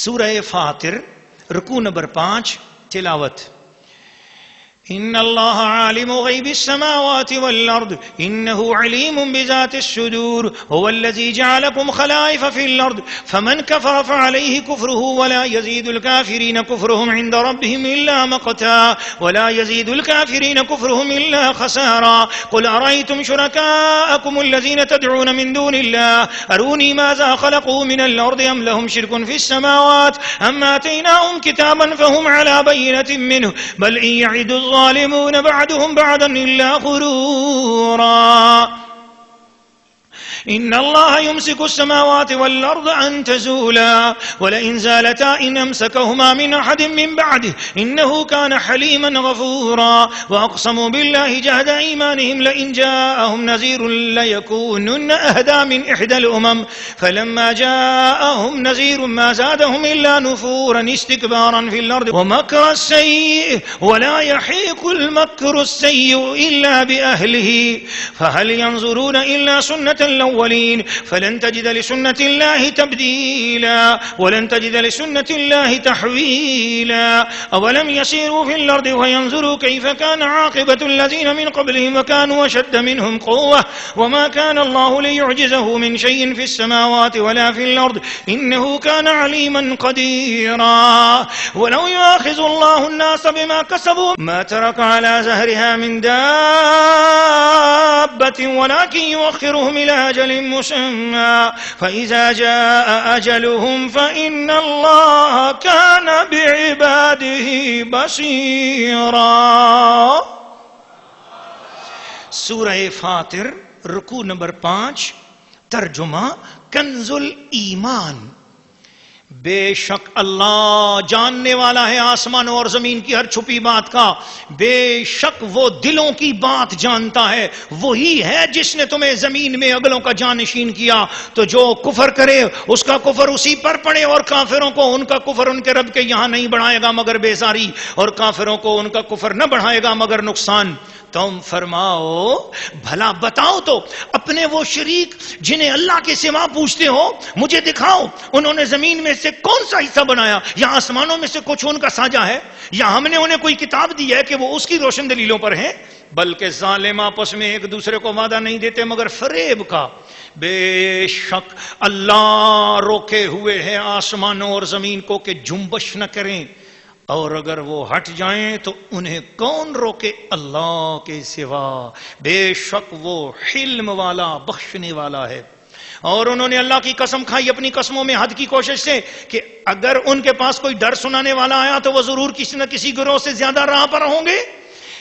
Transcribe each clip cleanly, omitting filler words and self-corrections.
سورہ فاطر رکوع نمبر 5 تلاوت. ان اللہ عالم غیب السماوات والارض انه علیم بذات الصدور هو الذي جعلكم خلائف في الارض فمن كفر فعليه كفره ولا يزيد الكافرين كفرهم عند ربهم الا مقتا ولا يزيد الكافرين كفرهم الا خسارا. قل ارايتم شركاءكم الذين تدعون من دون الله اروني ماذا خلقوا من الارض ام لهم شرك في السماوات ام اتيناهم كتابا فهم على بينة منه بل ان يعد الظالمون بعدهم بعدا إلا غرورا. ان اللہ يمسك السماوات والارض ان تزولا ولئن زالتا ان امسكهما من احد من بعده انه كان حليما غفورا. واقسموا بالله جهد ايمانهم لئن جاءهم نذير ليكونن اهدى من احدى الامم فلما جاءهم نذير ما زادهم الا نفورا استكبارا في الارض ومكر السيء ولا يحيق المكر السيء الا باهله فهل ينظرون الا سنة الاولين فلن تجد لسنة الله تبديلا ولن تجد لسنة الله تحويلا. أولم يسيروا في الأرض وينظروا كيف كان عاقبة الذين من قبلهم وكانوا أشد منهم قوة وما كان الله ليعجزه من شيء في السماوات ولا في الأرض إنه كان عليما قديرا. ولو يؤاخذ الله الناس بما كسبوا ما ترك على زهرها من دابة ولكن يؤخرهم إلى أجل مسمى فإذا جاء أجلهم فإن الله كان بعباده بصيرا. سورہ فاطر رکوع نمبر 5 ترجمہ کنز الایمان. بے شک اللہ جاننے والا ہے آسمانوں اور زمین کی ہر چھپی بات کا. بے شک وہ دلوں کی بات جانتا ہے. وہی ہے جس نے تمہیں زمین میں اگلوں کا جانشین کیا. تو جو کفر کرے اس کا کفر اسی پر پڑے اور کافروں کو ان کا کفر ان کے رب کے یہاں نہیں بڑھائے گا مگر بیزاری اور کافروں کو ان کا کفر نہ بڑھائے گا مگر نقصان. تم فرماؤ بھلا بتاؤ تو اپنے وہ شریک جنہیں اللہ کے سوا پوچھتے ہو مجھے دکھاؤ انہوں نے زمین میں سے کون سا حصہ بنایا یا آسمانوں میں سے کچھ ان کا ساجا ہے یا ہم نے انہیں کوئی کتاب دی ہے کہ وہ اس کی روشن دلیلوں پر ہیں. بلکہ ظالم آپس میں ایک دوسرے کو وعدہ نہیں دیتے مگر فریب کا. بے شک اللہ روکے ہوئے ہیں آسمانوں اور زمین کو کہ جنبش نہ کریں اور اگر وہ ہٹ جائیں تو انہیں کون روکے اللہ کے سوا. بے شک وہ حلم والا بخشنے والا ہے. اور انہوں نے اللہ کی قسم کھائی اپنی قسموں میں حد کی کوشش سے کہ اگر ان کے پاس کوئی ڈر سنانے والا آیا تو وہ ضرور کسی نہ کسی گروہ سے زیادہ راہ پر ہوں گے.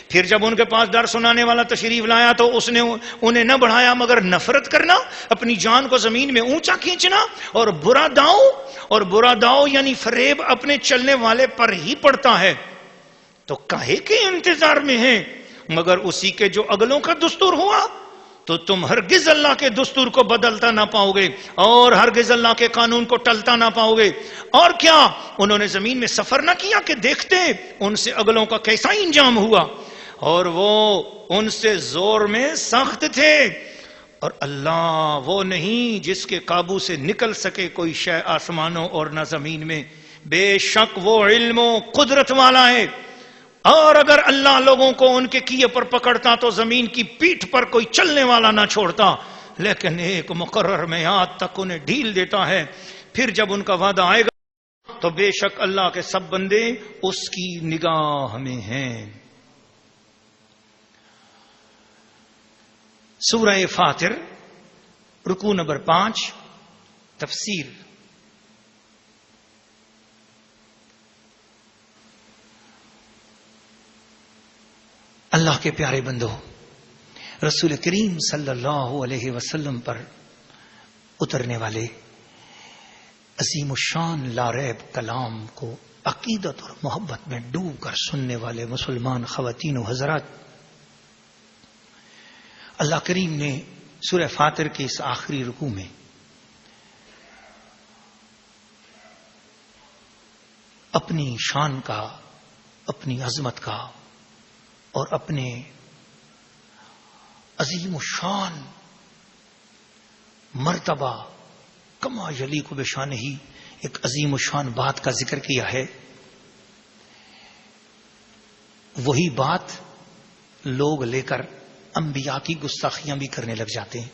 پھر جب ان کے پاس ڈر سنانے والا تشریف لایا تو اس نے انہیں نہ بڑھایا مگر نفرت کرنا, اپنی جان کو زمین میں اونچا کھینچنا اور برا داؤ یعنی فریب اپنے چلنے والے پر ہی پڑتا ہے. تو کاہے کے انتظار میں ہیں مگر اسی کے جو اگلوں کا دستور ہوا. تو تم ہرگز اللہ کے دستور کو بدلتا نہ پاؤ گے اور ہرگز اللہ کے قانون کو ٹلتا نہ پاؤ گے. اور کیا انہوں نے زمین میں سفر نہ کیا کہ دیکھتے ان سے اگلوں کا کیسا انجام ہوا اور وہ ان سے زور میں سخت تھے. اور اللہ وہ نہیں جس کے قابو سے نکل سکے کوئی شے آسمانوں اور نہ زمین میں. بے شک وہ علم و قدرت والا ہے. اور اگر اللہ لوگوں کو ان کے کیے پر پکڑتا تو زمین کی پیٹھ پر کوئی چلنے والا نہ چھوڑتا, لیکن ایک مقرر میعاد تک انہیں ڈھیل دیتا ہے. پھر جب ان کا وعدہ آئے گا تو بے شک اللہ کے سب بندے اس کی نگاہ میں ہیں. سورہ فاطر رکوع نمبر 5 تفسیر. اللہ کے پیارے بندو, رسول کریم صلی اللہ علیہ وسلم پر اترنے والے عظیم الشان لاریب کلام کو عقیدت اور محبت میں ڈوب کر سننے والے مسلمان خواتین و حضرات, اللہ کریم نے سورہ فاطر کے اس آخری رکوع میں اپنی شان کا, اپنی عظمت کا اور اپنے عظیم الشان مرتبہ کما یلیق بشانہ ایک عظیم الشان بات کا ذکر کیا ہے، وہی بات لوگ لے کر انبیاء کی گستاخیاں بھی کرنے لگ جاتے ہیں۔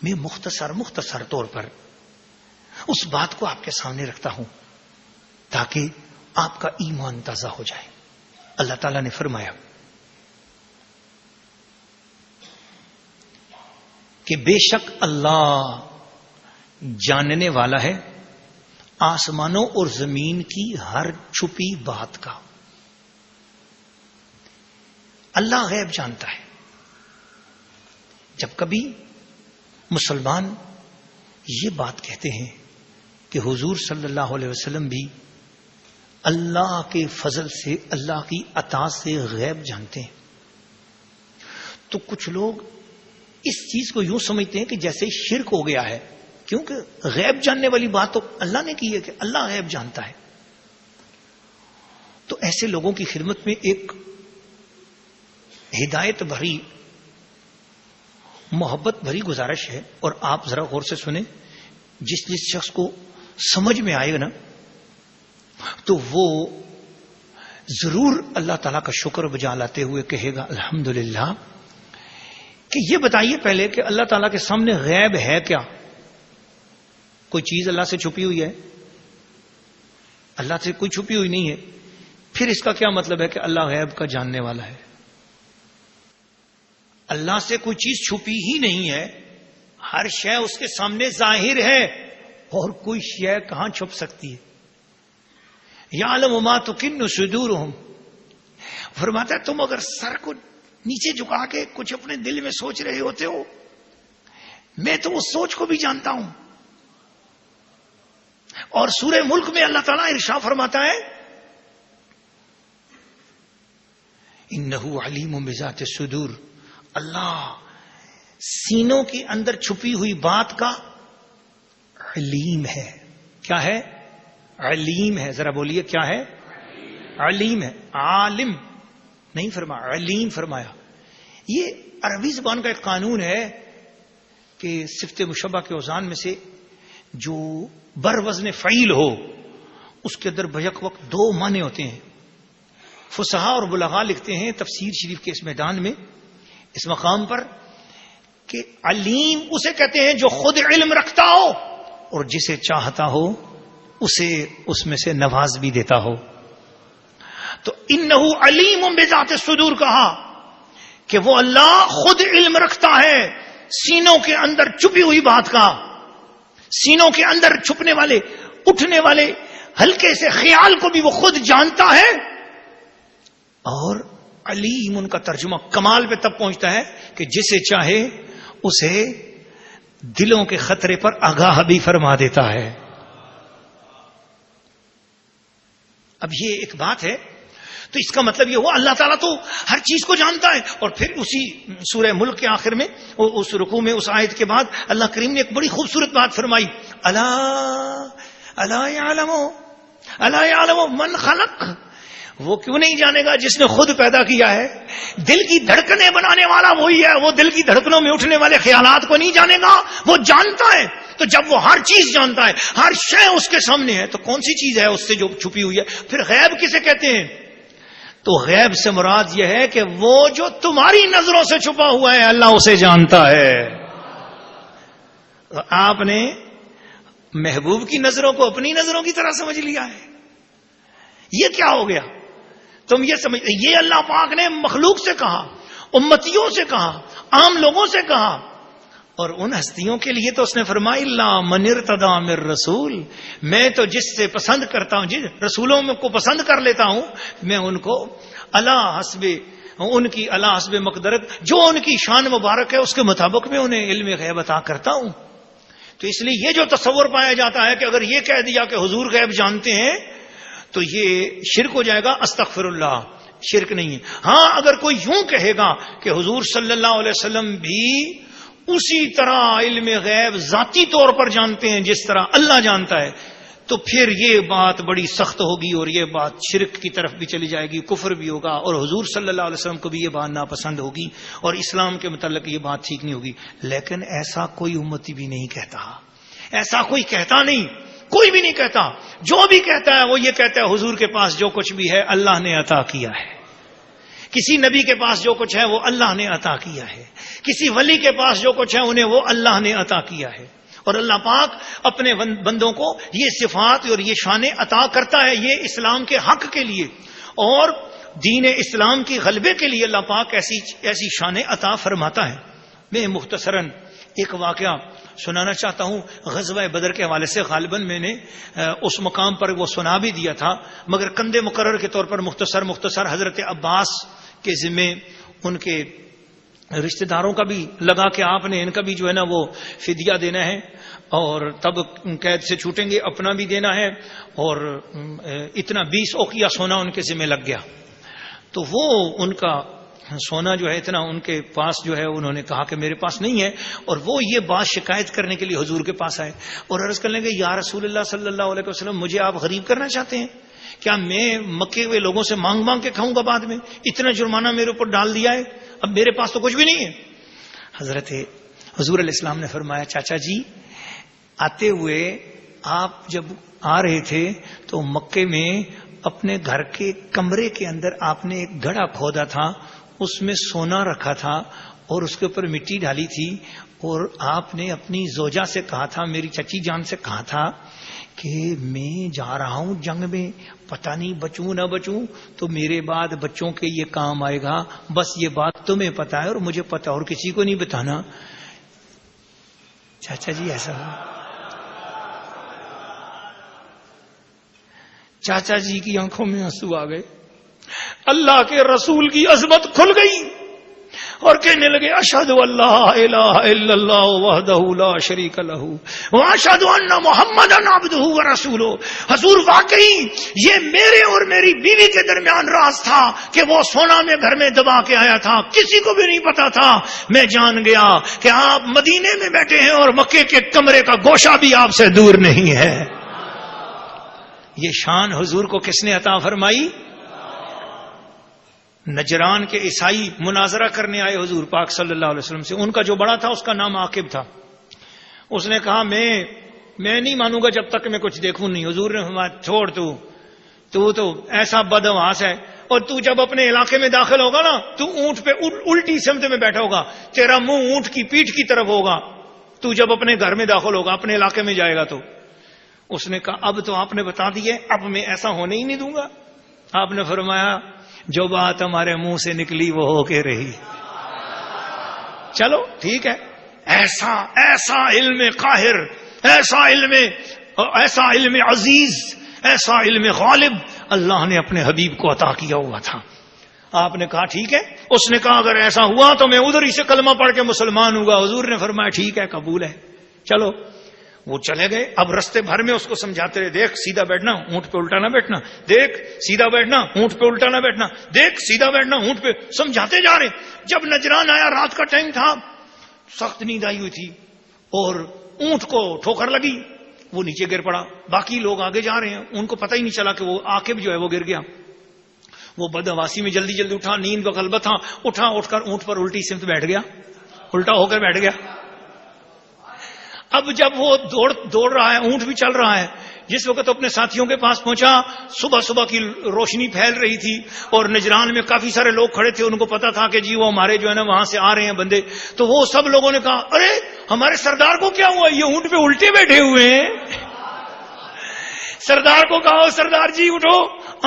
میں مختصر طور پر اس بات کو آپ کے سامنے رکھتا ہوں تاکہ آپ کا ایمان تازہ ہو جائے۔ اللہ تعالیٰ نے فرمایا کہ بے شک اللہ جاننے والا ہے آسمانوں اور زمین کی ہر چھپی بات کا۔ اللہ غیب جانتا ہے۔ جب کبھی مسلمان یہ بات کہتے ہیں کہ حضور صلی اللہ علیہ وسلم بھی اللہ کے فضل سے، اللہ کی عطا سے غیب جانتے ہیں، تو کچھ لوگ اس چیز کو یوں سمجھتے ہیں کہ جیسے شرک ہو گیا ہے، کیونکہ غیب جاننے والی بات تو اللہ نے کی ہے کہ اللہ غیب جانتا ہے۔ تو ایسے لوگوں کی خدمت میں ایک ہدایت بھری، محبت بھری گزارش ہے، اور آپ ذرا غور سے سنیں۔ جس شخص کو سمجھ میں آئے گا نا تو وہ ضرور اللہ تعالیٰ کا شکر بجا لاتے ہوئے کہے گا الحمدللہ۔ کہ یہ بتائیے پہلے کہ اللہ تعالیٰ کے سامنے غیب ہے کیا؟ کوئی چیز اللہ سے چھپی ہوئی ہے؟ اللہ سے کوئی چھپی ہوئی نہیں ہے۔ پھر اس کا کیا مطلب ہے کہ اللہ غیب کا جاننے والا ہے؟ اللہ سے کوئی چیز چھپی ہی نہیں ہے، ہر شے اس کے سامنے ظاہر ہے، اور کوئی شے کہاں چھپ سکتی ہے؟ یعلم ما تکن صدورہم، فرماتا ہے تم اگر سر کو نیچے جھکا کے کچھ اپنے دل میں سوچ رہے ہوتے ہو، میں تو اس سوچ کو بھی جانتا ہوں۔ اور سورہ ملک میں اللہ تعالیٰ ارشاد فرماتا ہے انہ علیم بذات الصدور، اللہ سینوں کے اندر چھپی ہوئی بات کا علیم ہے۔ کیا ہے؟ علیم ہے۔ ذرا بولیے کیا ہے؟ علیم ہے۔ عالم نہیں فرمایا، علیم فرمایا۔ یہ عربی زبان کا ایک قانون ہے کہ صفت مشبہ کے اوزان میں سے جو بر وزن فعیل ہو اس کے اندر بیک وقت دو معنی ہوتے ہیں۔ فصحاء اور بلغاء لکھتے ہیں تفسیر شریف کے اس میدان میں، اس مقام پر، کہ علیم اسے کہتے ہیں جو خود علم رکھتا ہو اور جسے چاہتا ہو اسے اس میں سے نواز بھی دیتا ہو۔ تو انہ علیم بذات الصدور کہا کہ وہ اللہ خود علم رکھتا ہے سینوں کے اندر چھپی ہوئی بات کا، سینوں کے اندر چھپنے والے اٹھنے والے ہلکے سے خیال کو بھی وہ خود جانتا ہے۔ اور علیم ان کا ترجمہ کمال پہ تب پہنچتا ہے کہ جسے چاہے اسے دلوں کے خطرے پر آگاہ بھی فرما دیتا ہے۔ اب یہ ایک بات ہے، تو اس کا مطلب یہ ہوا اللہ تعالیٰ تو ہر چیز کو جانتا ہے۔ اور پھر اسی سورہ ملک کے آخر میں اس رکوع میں اس آیت کے بعد اللہ کریم نے ایک بڑی خوبصورت بات فرمائی، الا یعلم من خلق، وہ کیوں نہیں جانے گا جس نے خود پیدا کیا ہے؟ دل کی دھڑکنیں بنانے والا وہی ہے، وہ دل کی دھڑکنوں میں اٹھنے والے خیالات کو نہیں جانے گا، وہ جانتا ہے۔ تو جب وہ ہر چیز جانتا ہے، ہر شے اس کے سامنے ہے، تو کون سی چیز ہے اس سے جو چھپی ہوئی ہے؟ پھر غیب کسے کہتے ہیں؟ تو غیب سے مراد یہ ہے کہ وہ جو تمہاری نظروں سے چھپا ہوا ہے اللہ اسے جانتا ہے۔ آپ نے محبوب کی نظروں کو اپنی نظروں کی طرح سمجھ لیا ہے، یہ کیا ہو گیا؟ تم یہ سمجھ، یہ اللہ پاک نے مخلوق سے کہا، امتیوں سے کہا، عام لوگوں سے کہا، اور ان ہستیوں کے لیے تو اس نے فرمایا اللہ من ارتضی من رسول، میں تو جس سے پسند کرتا ہوں، جس رسولوں میں کو پسند کر لیتا ہوں، میں ان کو ان کی اللہ حسب مقدرت، جو ان کی شان مبارک ہے اس کے مطابق میں انہیں علم غیب عطا کرتا ہوں۔ تو اس لیے یہ جو تصور پایا جاتا ہے کہ اگر یہ کہہ دیا کہ حضور غیب جانتے ہیں تو یہ شرک ہو جائے گا، استغفر اللہ، شرک نہیں ہے۔ ہاں اگر کوئی یوں کہے گا کہ حضور صلی اللہ علیہ وسلم بھی اسی طرح علم غیب ذاتی طور پر جانتے ہیں جس طرح اللہ جانتا ہے، تو پھر یہ بات بڑی سخت ہوگی اور یہ بات شرک کی طرف بھی چلی جائے گی، کفر بھی ہوگا، اور حضور صلی اللہ علیہ وسلم کو بھی یہ بات ناپسند ہوگی اور اسلام کے متعلق یہ بات ٹھیک نہیں ہوگی۔ لیکن ایسا کوئی امتی بھی نہیں کہتا، ایسا کوئی کہتا نہیں۔ کوئی بھی نہیں کہتا. جو بھی کہتا ہے وہ یہ کہتا ہے حضور کے پاس جو کچھ بھی ہے اللہ نے عطا کیا ہے. کسی نبی کے پاس جو کچھ ہے وہ اللہ نے عطا کیا ہے. کسی ولی کے پاس جو کچھ ہے انہیں وہ اللہ نے عطا کیا ہے. اور اللہ پاک اپنے بندوں کو یہ صفات اور یہ شانیں عطا کرتا ہے، یہ اسلام کے حق کے لیے اور دین اسلام کی غلبے کے لیے اللہ پاک ایسی شانیں عطا فرماتا ہے. میں مختصراً ایک واقعہ سنانا چاہتا ہوں غزوہ بدر کے حوالے سے. غالباً میں نے اس مقام پر وہ سنا بھی دیا تھا، مگر کندے مقرر کے طور پر مختصر حضرت عباس کے ذمے ان کے رشتہ داروں کا بھی لگا کہ آپ نے ان کا بھی جو ہے نا وہ فدیہ دینا ہے اور تب قید سے چھوٹیں گے، اپنا بھی دینا ہے، اور اتنا 20 اوقیہ سونا ان کے ذمہ لگ گیا. تو وہ ان کا سونا جو ہے اتنا ان کے پاس جو ہے انہوں نے کہا کہ میرے پاس نہیں ہے، اور وہ یہ بات شکایت کرنے کے لیے حضور کے پاس آئے اور عرض کرنے لگے یا رسول اللہ صلی اللہ علیہ وسلم، مجھے آپ غریب کرنا چاہتے ہیں کیا؟ میں مکے ہوئے لوگوں سے مانگ مانگ کے کھاؤں گا بعد میں؟ اتنا جرمانہ میرے اوپر ڈال دیا ہے، اب میرے پاس تو کچھ بھی نہیں ہے. حضرت حضور علیہ السلام نے فرمایا چاچا جی، آتے ہوئے آپ جب آ رہے تھے تو مکے میں اپنے گھر کے کمرے کے اندر آپ نے ایک گڑھا کھودا تھا، اس میں سونا رکھا تھا اور اس کے اوپر مٹی ڈالی تھی، اور آپ نے اپنی زوجہ سے کہا تھا، میری چچی جان سے کہا تھا کہ میں جا رہا ہوں جنگ میں، پتہ نہیں بچوں نہ بچوں، تو میرے بعد بچوں کے یہ کام آئے گا، بس یہ بات تمہیں پتا ہے اور مجھے پتا، اور کسی کو نہیں بتانا. چاچا جی ایسا ہو، چاچا جی کی آنکھوں میں آنسو آ گئے. اللہ کے رسول کی عظمت کھل گئی اور کہنے لگے اشہد اللہ الہ الا اللہ وحدہ لا شریک لہ واشہد ان محمدا عبدہ ورسولہ. حضور واقعی یہ میرے اور میری بیوی کے درمیان راز تھا کہ وہ سونا میں گھر میں دبا کے آیا تھا، کسی کو بھی نہیں پتا تھا. میں جان گیا کہ آپ مدینے میں بیٹھے ہیں اور مکے کے کمرے کا گوشہ بھی آپ سے دور نہیں ہے. یہ شان حضور کو کس نے عطا فرمائی؟ نجران کے عیسائی مناظرہ کرنے آئے حضور پاک صلی اللہ علیہ وسلم سے. ان کا جو بڑا تھا اس کا نام عاقب تھا. اس نے کہا میں نہیں مانوں گا جب تک میں کچھ دیکھوں نہیں. حضور نے فرمایا چھوڑ، تو ایسا بدحواس ہے، اور تو جب اپنے علاقے میں داخل ہوگا نا تو اونٹ پہ الٹی سمت میں بیٹھا ہوگا، تیرا منہ اونٹ کی پیٹھ کی طرف ہوگا. تو جب اپنے گھر میں داخل ہوگا، اپنے علاقے میں جائے گا تو. اس نے کہا اب تو آپ نے بتا دیے، اب میں ایسا ہونے ہی نہیں دوں گا. آپ نے فرمایا جو بات ہمارے منہ سے نکلی وہ ہو کے رہی. چلو ٹھیک ہے. ایسا علم قاہر، ایسا علم عزیز، ایسا علم غالب اللہ نے اپنے حبیب کو عطا کیا ہوا تھا. آپ نے کہا ٹھیک ہے. اس نے کہا اگر ایسا ہوا تو میں ادھر ہی سے کلمہ پڑھ کے مسلمان ہوں گا. حضور نے فرمایا ٹھیک ہے، قبول ہے، چلو. وہ چلے گئے. اب رستے بھر میں اس کو سمجھاتے رہے، دیکھ سیدھا بیٹھنا، اونٹ پہ الٹا نہ بیٹھنا، دیکھ سیدھا بیٹھنا، اونٹ پہ الٹا نہ بیٹھنا، دیکھ سیدھا بیٹھنا، اونٹ پہ. سمجھاتے جا رہے. جب نجران آیا، رات کا ٹائم تھا، سخت نیند آئی ہوئی تھی اور اونٹ کو ٹھوکر لگی، وہ نیچے گر پڑا. باقی لوگ آگے جا رہے ہیں، ان کو پتہ ہی نہیں چلا کہ وہ عاقب جو ہے وہ گر گیا. وہ بدحواسی میں جلدی اٹھا، نیند کا غلبہ تھا، اٹھ کر اونٹ پر الٹی سمت بیٹھ گیا، الٹا ہو کر بیٹھ گیا. اب جب وہ دوڑ رہا ہے، اونٹ بھی چل رہا ہے. جس وقت اپنے ساتھیوں کے پاس پہنچا، صبح کی روشنی پھیل رہی تھی اور نجران میں کافی سارے لوگ کھڑے تھے. ان کو پتا تھا کہ جی وہ ہمارے جو ہے نا وہاں سے آ رہے ہیں بندے. تو وہ سب لوگوں نے کہا ارے ہمارے سردار کو کیا ہوا، یہ اونٹ پہ الٹے بیٹھے ہوئے ہیں. سردار کو کہا سردار جی اٹھو.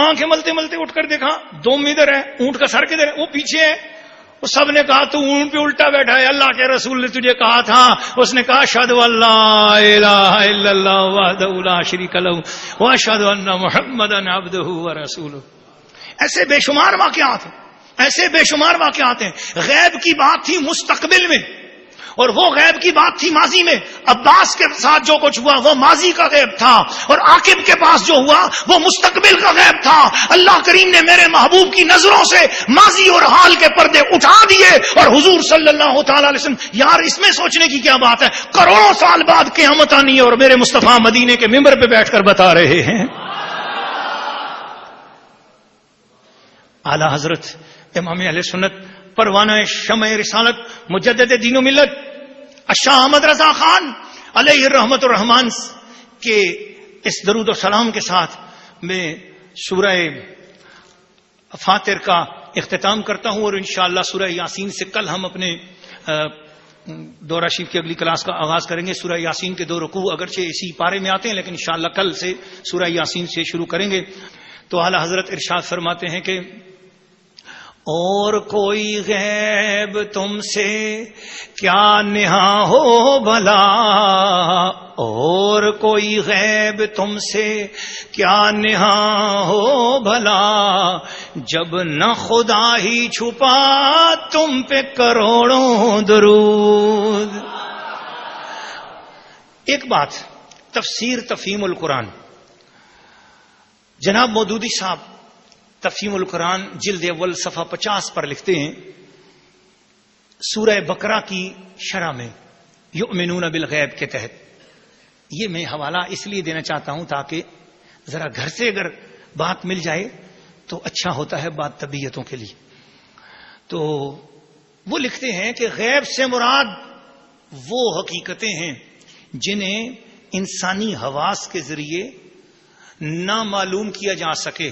آنکھیں ملتے ملتے اٹھ کر دیکھا، دوم ادھر ہے، اونٹ کا سر کدھر ہے، وہ پیچھے ہے. سب نے کہا تو اونٹ پہ الٹا بیٹھا ہے، اللہ کے رسول نے تجھے کہا تھا. اس نے کہا اشہد اللہ الہ الا اللہ وحدہ لا شریک لہ واشہد ان محمدا عبدہ ورسولہ. ایسے بے شمار واقعات ہیں. غیب کی بات تھی مستقبل میں اور وہ غیب کی بات تھی ماضی میں. عباس کے ساتھ جو کچھ ہوا وہ ماضی کا غیب تھا اور عاقب کے پاس جو ہوا وہ مستقبل کا غیب تھا. اللہ کریم نے میرے محبوب کی نظروں سے ماضی اور حال کے پردے اٹھا دیے اور حضور صلی اللہ تعالی علیہ وسلم. یار اس میں سوچنے کی کیا بات ہے، کروڑوں سال بعد قیامت آنی ہے اور میرے مصطفیٰ مدینے کے ممبر پہ بیٹھ کر بتا رہے ہیں. اعلی حضرت امام اہل سنت پروانہ شمع رسالت مجدد دین و ملت شاہ احمد رضا خان علیہ رحمت الرحمان کے اس درود و سلام کے ساتھ میں سورہ فاتر کا اختتام کرتا ہوں، اور انشاءاللہ سورہ یاسین سے کل ہم اپنے دورہ شریف کی اگلی کلاس کا آغاز کریں گے۔ سورہ یاسین کے 2 رکوع اگرچہ اسی پارے میں آتے ہیں، لیکن انشاءاللہ کل سے سورہ یاسین سے شروع کریں گے۔ تو اعلیٰ حضرت ارشاد فرماتے ہیں کہ اور کوئی غیب تم سے کیا نہا ہو بھلا، اور کوئی غیب تم سے کیا نہا ہو بھلا، جب نہ خدا ہی چھپا تم پہ کروڑوں درود۔ ایک بات، تفسیر تفہیم القرآن، جناب مودودی صاحب تفہیم القرآن جلد اول صفحہ 50 پر لکھتے ہیں، سورہ بقرہ کی شرح میں یؤمنون بالغیب کے تحت، یہ میں حوالہ اس لیے دینا چاہتا ہوں تاکہ ذرا گھر سے اگر بات مل جائے تو اچھا ہوتا ہے بات طبیعتوں کے لیے۔ تو وہ لکھتے ہیں کہ غیب سے مراد وہ حقیقتیں ہیں جنہیں انسانی حواس کے ذریعے نہ معلوم کیا جا سکے،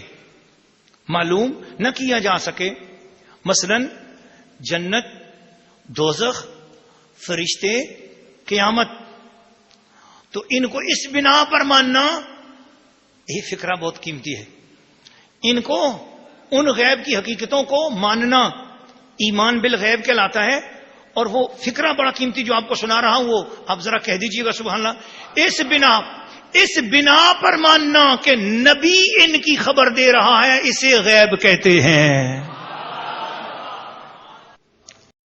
معلوم نہ کیا جا سکے، مثلا جنت، دوزخ، فرشتے، قیامت۔ تو ان کو اس بنا پر ماننا، یہ فکرہ بہت قیمتی ہے، ان کو ان غیب کی حقیقتوں کو ماننا ایمان بالغیب کہلاتا ہے۔ اور وہ فکرہ بڑا قیمتی جو آپ کو سنا رہا ہوں وہ آپ ذرا کہہ دیجئے گا سبحان اللہ۔ اس بنا پر ماننا کہ نبی ان کی خبر دے رہا ہے، اسے غیب کہتے ہیں۔